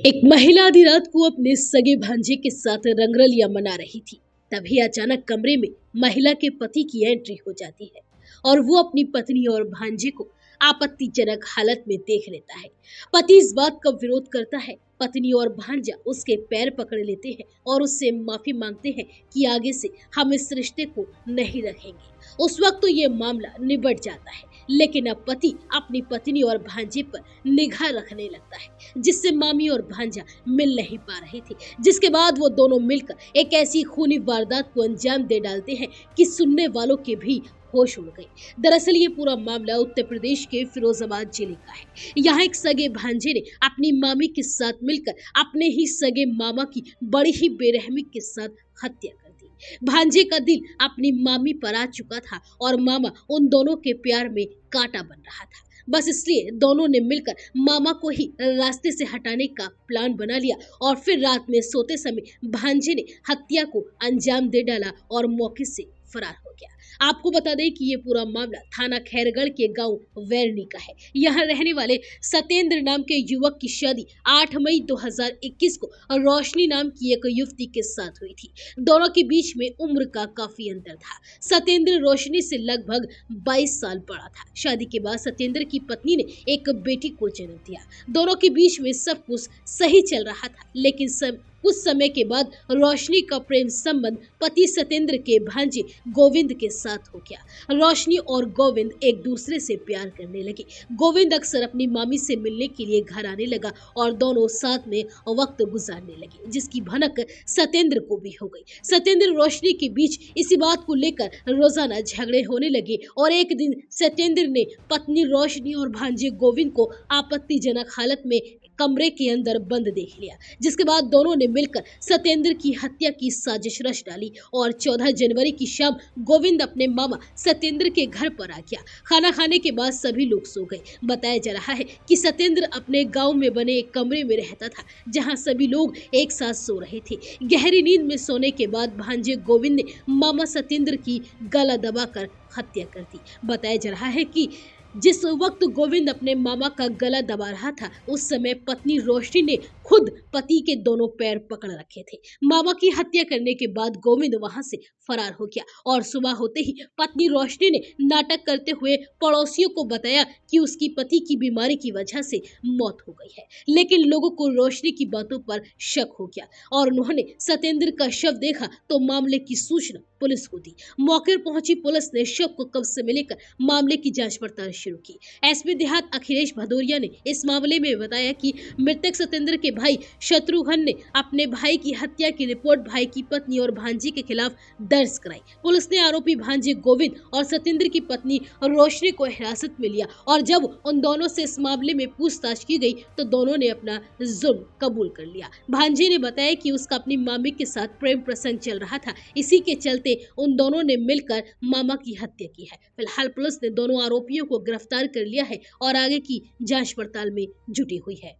एक महिला आधी रात को अपने सगे भांजे के साथ रंगरलियां मना रही थी। तभी अचानक कमरे में महिला के पति की एंट्री हो जाती है और वो अपनी पत्नी और भांजे को आपत्तिजनक हालत में देख लेता है। पति इस बात का विरोध करता है। पत्नी और भांजा उसके पैर पकड़ लेते हैं और उससे माफी मांगते हैं कि आगे से हम इस रिश्ते को नहीं रखेंगे। उस वक्त तो ये मामला निबट जाता है, लेकिन अब पति अपनी पत्नी और भांजे पर निगाह रखने लगता है, जिससे मामी और भांजा मिल नहीं पा रहे थे। जिसके बाद वो दोनों मिलकर एक ऐसी खूनी वारदात को अंजाम दे डालते हैं कि सुनने वालों के भी होश उड़ गए। दरअसल ये पूरा मामला उत्तर प्रदेश के फिरोजाबाद जिले का है। यहाँ एक सगे भांजे ने अपनी मामी के साथ मिलकर अपने ही सगे मामा की बड़ी ही बेरहमी के साथ हत्या कर दी। भांजे का दिल अपनी मामी पर आ चुका था और मामा उन दोनों के प्यार में कांटा बन रहा था। बस इसलिए दोनों ने मिलकर मामा को ही रास्ते से हटाने का प्लान बना लिया और फिर रात में सोते समय भांजे ने हत्या को अंजाम दे डाला और मौके से फरार हो गया। आपको बता दें कि ये पूरा मामला थाना खैरगढ़ के गांव वैरनी का है। यहाँ रहने वाले सत्येंद्र नाम के युवक की शादी 8 मई 2021 को रोशनी नाम की एक युवती के साथ हुई थी। दोनों के बीच में उम्र का काफी अंतर था। सत्येंद्र रोशनी से लगभग 22 साल बड़ा था। शादी के बाद सत्येंद्र की पत्नी ने एक बेटी को जन्म दिया। दोनों के बीच में सब कुछ सही चल रहा था, लेकिन कुछ समय के बाद रोशनी का प्रेम संबंध पति सत्येंद्र के भांजे गोविंद के साथ हो गया। रोशनी और गोविंद एक दूसरे से प्यार करने लगे। गोविंद अक्सर अपनी मामी से मिलने के लिए घर आने लगा और दोनों साथ में वक्त गुजारने लगे, जिसकी भनक सत्येंद्र को भी हो गई। सत्येंद्र रोशनी के बीच इसी बात को लेकर रोजाना झगड़े होने लगे और एक दिन सत्येंद्र ने पत्नी रोशनी और भांजे गोविंद को आपत्तिजनक हालत में कमरे के अंदर बंद देख लिया, जिसके बाद दोनों ने मिलकर सत्येंद्र की हत्या की साजिश रच डाली और 14 जनवरी की शाम गोविंद अपने मामा सत्येंद्र के घर पर आ गया। खाना खाने के बाद सभी लोग सो गए। बताया जा रहा है कि सत्येंद्र अपने गांव में बने एक कमरे में रहता था, जहां सभी लोग एक साथ सो रहे थे। गहरी नींद में सोने के बाद भांजे गोविंद ने मामा सत्येंद्र की गला दबाकर हत्या कर दी। बताया जा रहा है कि जिस वक्त गोविंद अपने मामा का गला दबा रहा था, उस समय पत्नी रोशनी ने खुद पति के दोनों पैर पकड़ रखे थे। मामा की हत्या करने के बाद गोविंद वहां से फरार हो गया और सुबह होते ही पत्नी रोशनी ने नाटक करते हुए पड़ोसियों को बताया कि उसकी पति की बीमारी की वजह से मौत हो गई है। लेकिन लोगों को रोशनी की बातों पर शक हो गया और उन्होंने सत्येंद्र का शव देखा तो मामले की सूचना पुलिस को दी। मौके पर पहुंची पुलिस ने शव को कब्जे में लेकर मामले की जांच पड़ताल शुरू की। एसपी देहात अखिलेश भदौरिया ने इस मामले में बताया कि मृतक सत्येंद्र के भाई शत्रुघ्न ने अपने भाई की हत्या की रिपोर्ट भाई की पत्नी और भांजी के खिलाफ दर्ज कराई। पुलिस ने आरोपी भांजे गोविंद और सत्येंद्र की पत्नी रोशनी को हिरासत में लिया और जब उन दोनों से इस मामले में पूछताछ की गई तो दोनों ने अपना जुर्म कबूल कर लिया। भांजे ने बताया कि उसका अपनी मामी के साथ प्रेम प्रसंग चल रहा था, इसी के चलते उन दोनों ने मिलकर मामा की हत्या की है। फिलहाल पुलिस ने दोनों आरोपियों को गिरफ्तार कर लिया है और आगे की जांच पड़ताल में जुटी हुई है।